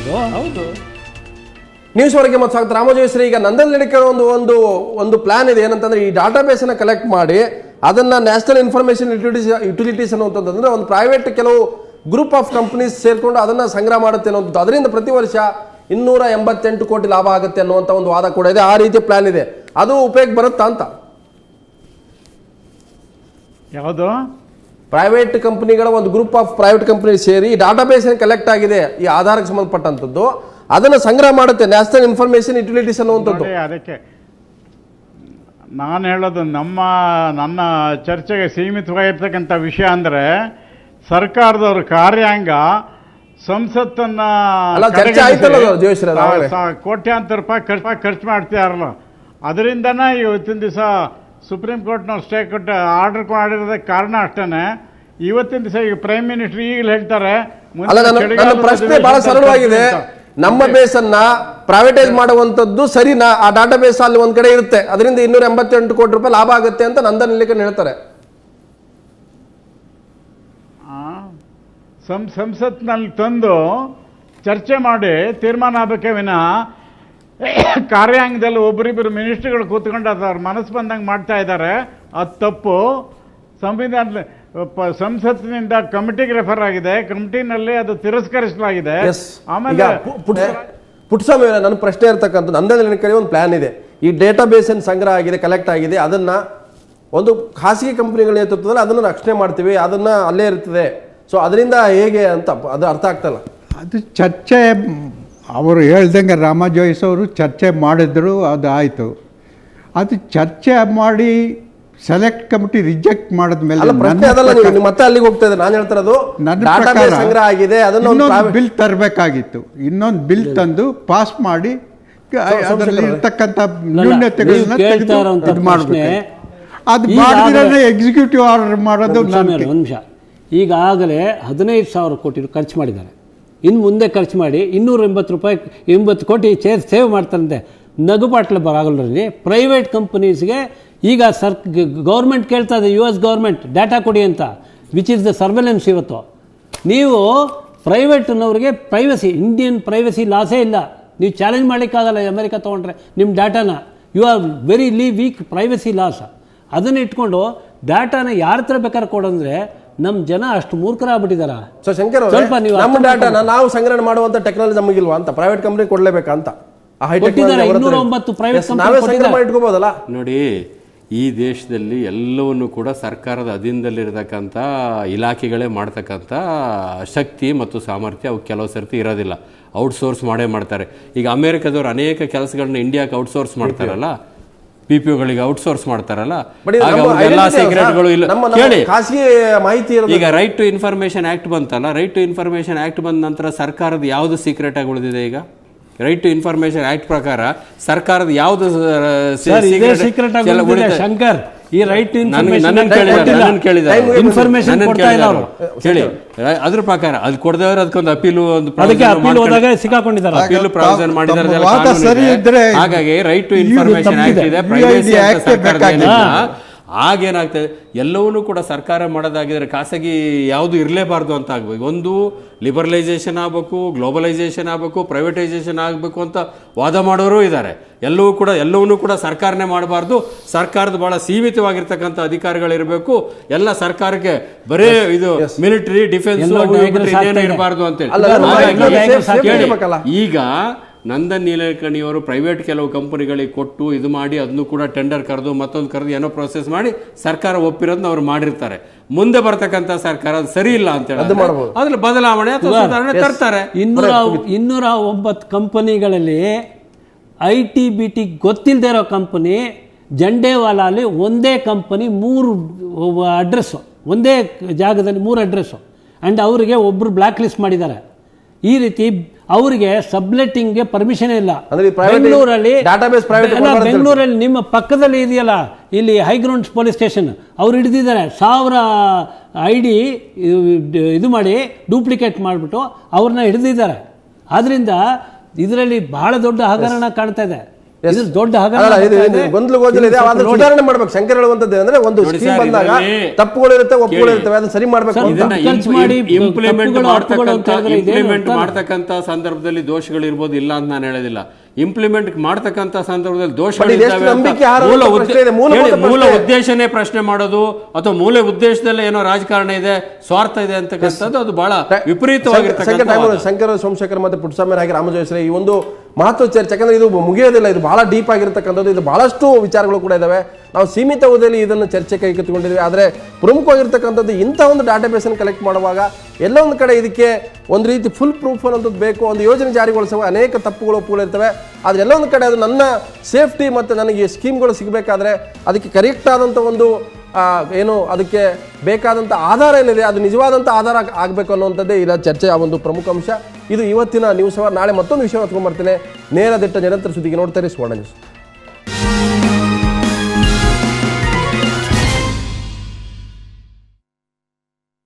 ಅದು. ಹೌದು. ನ್ಯೂಸ್ ವರೆಗೆ ಮತ್ತು ಸ್ವಾಗತ. ರಾಮೋಜೇಶ್ವರಿ, ಈಗ ನಂದನ್ ನಿಲೇಕಣಿ ಒಂದು ಪ್ಲಾನ್ ಇದೆ. ಏನಂತಂದ್ರೆ ಈ ಡಾಟಾಬೇಸ್ ಅನ್ನ ಕಲೆಕ್ಟ್ ಮಾಡಿ ಅದನ್ನ ನ್ಯಾಷನಲ್ ಇನ್ಫಾರ್ಮೇಶನ್ ಯುಟಿಲಿಟೀಸ್ ಅನ್ನುವಂಥದ್ದು, ಒಂದು ಪ್ರೈವೇಟ್ ಕೆಲವು ಗ್ರೂಪ್ ಆಫ್ ಕಂಪನೀಸ್ ಸೇರ್ಕೊಂಡು ಅದನ್ನ ಸಂಗ್ರಹ ಮಾಡುತ್ತೆ ಅನ್ನೋದು. ಅದರಿಂದ ಪ್ರತಿ ವರ್ಷ 288 ಕೋಟಿ ಲಾಭ ಆಗುತ್ತೆ ಅನ್ನುವಂಥ ಒಂದು ವಾದ ಕೂಡ ಇದೆ. ಆ ರೀತಿ ಪ್ಲಾನ್ ಇದೆ. ಅದು ಉಪಯೋಗ ಬರುತ್ತಾ ಅಂತ? ಯಾವುದು? ಪ್ರೈವೇಟ್ ಕಂಪನಿಗಳ ಒಂದು ಗ್ರೂಪ್ ಆಫ್ ಪ್ರೈವೇಟ್ ಕಂಪನಿ ಸೇರಿ ಡಾಟಾಬೇಸ್ ಕಲೆಕ್ಟ್ ಆಗಿದೆ ಈ ಆಧಾರಕ್ಕೆ ಸಂಬಂಧಪಟ್ಟಂತದ್ದು, ಅದನ್ನು ಸಂಗ್ರಹ ಮಾಡುತ್ತೆ ನ್ಯಾಷನಲ್ ಇನ್ಫಾರ್ಮೇಶನ್ ಯುಟಿಲಿಟೀಸ್ ಅನ್ನುವಂಥದ್ದು. ಅದಕ್ಕೆ ನಾನು ಹೇಳೋದು ನನ್ನ ಚರ್ಚೆಗೆ ಸೀಮಿತವಾಗಿರ್ತಕ್ಕಂಥ ವಿಷಯ ಅಂದರೆ ಸರ್ಕಾರದವ್ರ ಕಾರ್ಯಾಂಗ ಸಂಸತ್ತನ್ನ ಕೋಟ್ಯಾಂತರ ರೂಪಾಯಿ ಖರ್ಚು ಮಾಡ್ತಿದಾರಲ್ಲ, ಅದರಿಂದನೇ ಇವತ್ತಿನ ದಿವಸ ಸುಪ್ರೀಂ ಕೋರ್ಟ್ನವ್ರು ಸ್ಟೇ ಕೊಟ್ಟು ಆರ್ಡರ್ ಮಾಡಿರೋದಕ್ಕೆ ಕಾರಣ ಅಷ್ಟೇ. ಇವತ್ತಿನ ದಿವಸ ಈಗ ಪ್ರೈಮ್ ಮಿನಿಸ್ಟರ್ ಈಗಲೇ ಹೇಳ್ತಾರೆ. ಪ್ರಶ್ನೆ ಬಹಳ ಸರಳವಾಗಿದೆ. ನಮ್ಮ ಬೇಸ್ ಅನ್ನ ಪ್ರೈವೇಟೈಸ್ ಮಾಡುವಂತದ್ದು ಸರಿನಾ? ಆ ಡಾಟಾ ಬೇಸ್ ಅಲ್ಲಿ ಒಂದ್ ಕಡೆ ಇರುತ್ತೆ, ಅದರಿಂದ 288 ಕೋಟಿ ರೂಪಾಯಿ ಲಾಭ ಆಗುತ್ತೆ ಅಂತ ನಂದನ್ ನಿಲೇಕಣಿ ಹೇಳ್ತಾರೆ. ಸಂಸತ್ನಲ್ಲಿ ತಂದು ಚರ್ಚೆ ಮಾಡಿ ತೀರ್ಮಾನ ಆಗಬೇಕೇ ವಿನ ಕಾರ್ಯಾಂಗದಲ್ಲಿ ಒಬ್ಬರಿಬ್ಬರು ಮಿನಿಸ್ಟ್ರಿಗಳು ಕೂತ್ಕೊಂಡು ಅವ್ರ ಮನಸ್ಸು ಬಂದಂಗೆ ಮಾಡ್ತಾ ಇದ್ದಾರೆ. ಅದು ತಪ್ಪು. ಸಂಸತ್ತಿನಿಂದ ಕಮಿಟಿಗೆ ರೆಫರ್ ಆಗಿದೆ, ಕಮಿಟಿನಲ್ಲಿ ಅದು ತಿರಸ್ಕರಿಸಲಾಗಿದೆ. ಆಮೇಲೆ ಪುಟ್ಟಸ್ವಾಮಿ, ನನ್ನ ಪ್ರಶ್ನೆ ಇರ್ತಕ್ಕಂಥ ನಂದನ್ ನಿಲೇಕಣಿ ಒಂದು ಪ್ಲಾನ್ ಇದೆ. ಈ ಡೇಟಾ ಬೇಸ್ ಏನು ಸಂಗ್ರಹ ಆಗಿದೆ, ಕಲೆಕ್ಟ್ ಆಗಿದೆ, ಅದನ್ನ ಒಂದು ಖಾಸಗಿ ಕಂಪನಿಗಳ ನೇತೃತ್ವದಲ್ಲಿ ಅದನ್ನು ರಕ್ಷಣೆ ಮಾಡ್ತೀವಿ, ಅದನ್ನ ಅಲ್ಲೇ ಇರ್ತದೆ. ಸೊ ಅದರಿಂದ ಹೇಗೆ ಅಂತ ಅದು ಅರ್ಥ ಆಗ್ತಲ್ಲ. ಅದು ಚರ್ಚೆ ಅವರು ಹೇಳ್ದಂಗೆ ರಾಮಜೋಯಿಸ್ ಅವರು ಚರ್ಚೆ ಮಾಡಿದ್ರು, ಅದು ಆಯಿತು. ಅದು ಚರ್ಚೆ ಮಾಡಿ ಸೆಲೆಕ್ಟ್ ಕಮಿಟಿ ರಿಜೆಕ್ಟ್ ಮಾಡಿದ್ಮೇಲೆ ಮತ್ತೆ ಅಲ್ಲಿಗೆ ಹೋಗ್ತಾ ಇದೆ. ನಾನು ಹೇಳ್ತಿರೋದು ಸಂಗ್ರಹ ಆಗಿದೆ, ಅದನ್ನು ಬಿಲ್ ತರಬೇಕಾಗಿತ್ತು. ಇನ್ನೊಂದು ಬಿಲ್ ತಂದು ಪಾಸ್ ಮಾಡಿ ಅದರಲ್ಲಿ ಇರ್ತಕ್ಕಂಥ ನ್ಯೂನತೆಗಳನ್ನ ಇದು ಮಾಡಬೇಕು. ಅದು ಮಾಡಿದ್ರೆ ಎಕ್ಸಿಕ್ಯೂಟಿವ್ ಆರ್ಡರ್ ಮಾಡೋದು. ಒಂದು ನಿಮಿಷ. ಈಗಾಗಲೇ 15,000 ಕೋಟಿ ಖರ್ಚು ಮಾಡಿದ್ದಾರೆ. ಇನ್ನು ಮುಂದೆ ಖರ್ಚು ಮಾಡಿ 280 ಕೋಟಿ ಸೇವ್ ಮಾಡ್ತಾರಂತೆ. ನಗುಪಾಟ್ಲ ಬರಾಗಲ್ರಲ್ಲಿ ಪ್ರೈವೇಟ್ ಕಂಪನೀಸ್ಗೆ ಈಗ ಗೌರ್ಮೆಂಟ್ ಕೇಳ್ತಾ ಇದೆ, US ಗೌರ್ಮೆಂಟ್ ಡಾಟಾ ಕೊಡಿ ಅಂತ, ವಿಚ್ ಇಸ್ ದ ಸರ್ವೆಲೆನ್ಸ್. ಇವತ್ತು ನೀವು ಪ್ರೈವೇಟ್ನವ್ರಿಗೆ ಇಂಡಿಯನ್ ಪ್ರೈವಸಿ ಲಾಸೇ ಇಲ್ಲ. ನೀವು ಚಾಲೆಂಜ್ ಮಾಡಲಿಕ್ಕಾಗಲ್ಲ. ಅಮೆರಿಕ ತೊಗೊಂಡ್ರೆ ನಿಮ್ಮ ಡಾಟಾನ you are very weak privacy laws. ಅದನ್ನು ಇಟ್ಕೊಂಡು ಡಾಟಾನ ಯಾರ ಹತ್ರ ಬೇಕಾದ್ರೆ ಕೊಡಂದ್ರೆ ನಮ್ಮ ಜನ ಅಷ್ಟು ಮೂರ್ಖರಾಗ್ಬಿಟ್ಟಿದಾರ. ಸೊ ಶಂಕರ್, ನಮ್ಮ ಡಾಟಾನ ನಾವು ಸಂಗ್ರಹಣೆ ಮಾಡುವಂತ ಟೆಕ್ನಾಲಜಿ ನಮಗಿಲ್ವಾ ಅಂತ? ಪ್ರೈವೇಟ್ ಕಂಪನಿ ಕೊಡ್ಲೇಬೇಕಂತ 209 ಪ್ರೈವೇಟ್ ಇಟ್ಕೋಬಹುದಲ್ಲ? ನೋಡಿ, ಈ ದೇಶದಲ್ಲಿ ಎಲ್ಲವನ್ನು ಕೂಡ ಸರ್ಕಾರದ ಅಧೀನದಲ್ಲಿರತಕ್ಕಂಥ ಇಲಾಖೆಗಳೇ ಮಾಡ್ತಕ್ಕಂಥ ಶಕ್ತಿ ಮತ್ತು ಸಾಮರ್ಥ್ಯ ಅವು ಕೆಲವು ಸರ್ತಿ ಇರೋದಿಲ್ಲ. ಔಟ್ಸೋರ್ಸ್ ಮಾಡೇ ಮಾಡ್ತಾರೆ. ಈಗ ಅಮೆರಿಕದವರು ಅನೇಕ ಕೆಲಸಗಳನ್ನ ಇಂಡಿಯಾಕ್ಕೆ ಔಟ್ಸೋರ್ಸ್ ಮಾಡ್ತಾರಲ್ಲ, PPOಗಳಿಗೆ ಔಟ್ಸೋರ್ಸ್ ಮಾಡ್ತಾರಲ್ಲ, ಎಲ್ಲ ಸೀಕ್ರೆಟ್ಗಳು ಇಲ್ಲ. ಕೇಳಿ, ಈಗ ರೈಟ್ ಟು ಇನ್ಫಾರ್ಮೇಶನ್ ಆಕ್ಟ್ ಬಂತಲ್ಲ, ರೈಟ್ ಟು ಇನ್ಫಾರ್ಮೇಶನ್ ಆಕ್ಟ್ ಬಂದ ನಂತರ ಸರ್ಕಾರದ ಯಾವುದು ಸೀಕ್ರೆಟ್ ಆಗಿ ಉಳಿದಿದೆ? ಈಗ ರೈಟ್ ಟು ಇನ್ಫಾರ್ಮೇಶನ್ ಆಕ್ಟ್ ಪ್ರಕಾರ ಸರ್ಕಾರದ ಯಾವುದು ಶಂಕರ್ ಈ ರೈಟ್ ಕೇಳಿ, ಅದ್ರ ಪ್ರಕಾರ ಅದು ಕೊಡದವ್ರು ಅದಕ್ಕೊಂದು ಅಪೀಲು ಸಿಕ್ಕಾಕೊಂಡಿದ್ದಾರೆ, ಪ್ರಾವಿಷನ್ ಮಾಡಿದ್ದಾರೆ. ಹಾಗಾಗಿ ರೈಟ್ ಟು ಇನ್ಫಾರ್ಮೇಶನ್ ಆಕ್ಟ್ ಇದೆ, ಪ್ರೈವಸಿ ಆಗೇನಾಗ್ತದೆ, ಎಲ್ಲವನ್ನೂ ಕೂಡ ಸರ್ಕಾರ ಮಾಡೋದಾಗಿದ್ರೆ ಖಾಸಗಿ ಯಾವುದು ಇರಲೇಬಾರ್ದು ಅಂತ ಆಗ್ಬೇಕು. ಒಂದು ಲಿಬರಲೈಸೇಷನ್ ಆಗಬೇಕು, ಗ್ಲೋಬಲೈಸೇಷನ್ ಆಗಬೇಕು, ಪ್ರೈವೇಟೈಸೇಷನ್ ಆಗಬೇಕು ಅಂತ ವಾದ ಮಾಡೋರು ಇದ್ದಾರೆ. ಎಲ್ಲವನ್ನೂ ಕೂಡ ಸರ್ಕಾರನೇ ಮಾಡಬಾರ್ದು, ಸರ್ಕಾರದ ಬಹಳ ಸೀಮಿತವಾಗಿರ್ತಕ್ಕಂಥ ಅಧಿಕಾರಿಗಳಿರಬೇಕು, ಎಲ್ಲ ಸರ್ಕಾರಕ್ಕೆ ಬರೇ ಇದು ಮಿಲಿಟರಿ ಡಿಫೆನ್ಸ್ ಇರಬಾರ್ದು ಅಂತೇಳಿ. ಈಗ ನಂದನ್ ನಿಲೇಕಣಿಯವರು ಪ್ರೈವೇಟ್ ಕೆಲವು ಕಂಪನಿಗಳಿಗೆ ಕೊಟ್ಟು ಇದು ಮಾಡಿ ಅದನ್ನು ಕೂಡ ಟೆಂಡರ್ ಕರೆದು ಮತ್ತೊಂದು ಕರೆದು ಏನೋ ಪ್ರೊಸೆಸ್ ಮಾಡಿ ಸರ್ಕಾರ ಒಪ್ಪಿರೋದನ್ನ ಅವ್ರು ಮಾಡಿರ್ತಾರೆ. ಮುಂದೆ ಬರ್ತಕ್ಕಂಥ ಸರ್ಕಾರ ಅದು ಸರಿ ಇಲ್ಲ ಅಂತ ಹೇಳಿ ಅದ್ರ ಬದಲಾವಣೆ ಅಥವಾ ಸುಧಾರಣೆ ತರ್ತಾರೆ. 209 ಕಂಪನಿಗಳಲ್ಲಿ ITBT ಗೊತ್ತಿಲ್ಲದೆ ಇರೋ ಕಂಪನಿ ಜಂಡೇವಾಲ ಅಲ್ಲಿ ಒಂದೇ ಕಂಪನಿ 3 ಅಡ್ರೆಸ್ಸು, ಒಂದೇ ಜಾಗದಲ್ಲಿ 3 ಅಡ್ರೆಸ್ಸು, ಆ್ಯಂಡ್ ಅವರಿಗೆ ಒಬ್ಬರು ಬ್ಲ್ಯಾಕ್ ಲಿಸ್ಟ್ ಮಾಡಿದ್ದಾರೆ. ಈ ರೀತಿ ಅವರಿಗೆ ಸಬ್ಲೆಟ್ಟಿಂಗ್ಗೆ ಪರ್ಮಿಷನ್ ಇಲ್ಲ. ಬೆಂಗಳೂರಲ್ಲಿ ನಿಮ್ಮ ಪಕ್ಕದಲ್ಲಿ ಇದೆಯಲ್ಲ, ಇಲ್ಲಿ ಹೈಗ್ರೌಂಡ್ಸ್ ಪೊಲೀಸ್ ಸ್ಟೇಷನ್, ಅವ್ರು ಹಿಡಿದಿದ್ದಾರೆ 1000 ID ಇದು ಮಾಡಿ ಡೂಪ್ಲಿಕೇಟ್ ಮಾಡಿಬಿಟ್ಟು ಅವ್ರನ್ನ ಹಿಡಿದಿದ್ದಾರೆ. ಆದ್ರಿಂದ ಇದರಲ್ಲಿ ಬಹಳ ದೊಡ್ಡ ಹಗರಣ ಕಾಣ್ತಾ ಇದೆ. ಇದು ದೊಡ್ಡ ಗೊಂದಲ ಇದೆ. ಅದನ್ನ ಸುಧಾರಣೆ ಮಾಡ್ಬೇಕು. ಶಂಕರ್ ಹೇಳುವಂತದ್ದು ಅಂದ್ರೆ ಒಂದು ಸ್ಕೀಮ್ ಬಂದಾಗ ತಪ್ಪುಗಳಿರುತ್ತೆ, ಒಪ್ಪುಗಳಿರ್ತವೆ, ಅದನ್ನ ಸರಿ ಮಾಡ್ಬೇಕು. ಇಂಪ್ಲಿಮೆಂಟ್ ಮಾಡ್ತಕ್ಕಂತ ಸಂದರ್ಭದಲ್ಲಿ ದೋಷಗಳಿರ್ಬೋದು, ಇಲ್ಲ ಅಂತ ನಾನು ಹೇಳೋದಿಲ್ಲ. ಇಂಪ್ಲಿಮೆಂಟ್ ಮಾಡ್ತಕ್ಕಂತ ಸಂದರ್ಭದಲ್ಲಿ ಮೂಲ ಉದ್ದೇಶನೇ ಪ್ರಶ್ನೆ ಮಾಡೋದು ಅಥವಾ ಮೂಲ ಉದ್ದೇಶದಲ್ಲೇ ಏನೋ ರಾಜಕಾರಣ ಇದೆ, ಸ್ವಾರ್ಥ ಇದೆ ಅಂತಕ್ಕಂಥದ್ದು ಅದು ಬಹಳ ವಿಪರೀತವಾಗಿರ್ತಕ್ಕಂಥ. ಶಂಕರ ಸೋಮಶೇಖರ್ ಮತ್ತೆ ಪುಟ್ಟಸ್ವಾಮಿ ಹಾಗೆ ರಾಮಜೋಯಿಸ್ರಿ ಈ ಒಂದು ಮಹತ್ವ ಚರ್ಚೆ, ಯಾಕಂದ್ರೆ ಇದು ಮುಗಿಯೋದಿಲ್ಲ, ಇದು ಬಹಳ ಡೀಪ್ ಆಗಿರ್ತಕ್ಕಂಥದ್ದು, ಇದು ಬಹಳಷ್ಟು ವಿಚಾರಗಳು ಕೂಡ ಇದಾವೆ. ನಾವು ಸೀಮಿತ ಅವಧಿಯಲ್ಲಿ ಇದನ್ನು ಚರ್ಚೆ ಕೈಗೆತ್ತಿಕೊಂಡಿದ್ವಿ. ಆದರೆ ಪ್ರಮುಖವಾಗಿರ್ತಕ್ಕಂಥದ್ದು ಇಂಥ ಒಂದು ಡಾಟಾಬೇಸ್ ಅನ್ನು ಕಲೆಕ್ಟ್ ಮಾಡುವಾಗ ಎಲ್ಲ ಒಂದು ಕಡೆ ಇದಕ್ಕೆ ಒಂದು ರೀತಿ ಫುಲ್ ಪ್ರೂಫ್ ಅನ್ನೋದು ಬೇಕು. ಒಂದು ಯೋಜನೆ ಜಾರಿಗೊಳಿಸುವ ಅನೇಕ ತಪ್ಪುಗಳು ಒಪ್ಪುಗಳು ಇರ್ತವೆ. ಆದರೆ ಎಲ್ಲ ಒಂದು ಕಡೆ ಅದು ನನ್ನ ಸೇಫ್ಟಿ ಮತ್ತು ನನಗೆ ಸ್ಕೀಮ್ಗಳು ಸಿಗಬೇಕಾದ್ರೆ ಅದಕ್ಕೆ ಕರೆಕ್ಟ್ ಆದಂಥ ಒಂದು ಏನು ಅದಕ್ಕೆ ಬೇಕಾದಂಥ ಆಧಾರ ಏನಿದೆ ಅದು ನಿಜವಾದಂಥ ಆಧಾರ ಆಗಬೇಕು ಅನ್ನುವಂಥದ್ದೇ ಇದರ ಚರ್ಚೆಯ ಒಂದು ಪ್ರಮುಖ ಅಂಶ. ಇದು ಇವತ್ತಿನ ನ್ಯೂಸ್ ಅವರ್. ನಾಳೆ ಮತ್ತೊಂದು ವಿಷಯ ಹೊತ್ಕೊಂಡ್ಬರ್ತೇನೆ. ನೇರ ದಿಟ್ಟ ನಿರಂತರ ಸುದ್ದಿಗೆ ನೋಡ್ತಾರೆ ಸುವರ್ಣ ನ್ಯೂಸ್.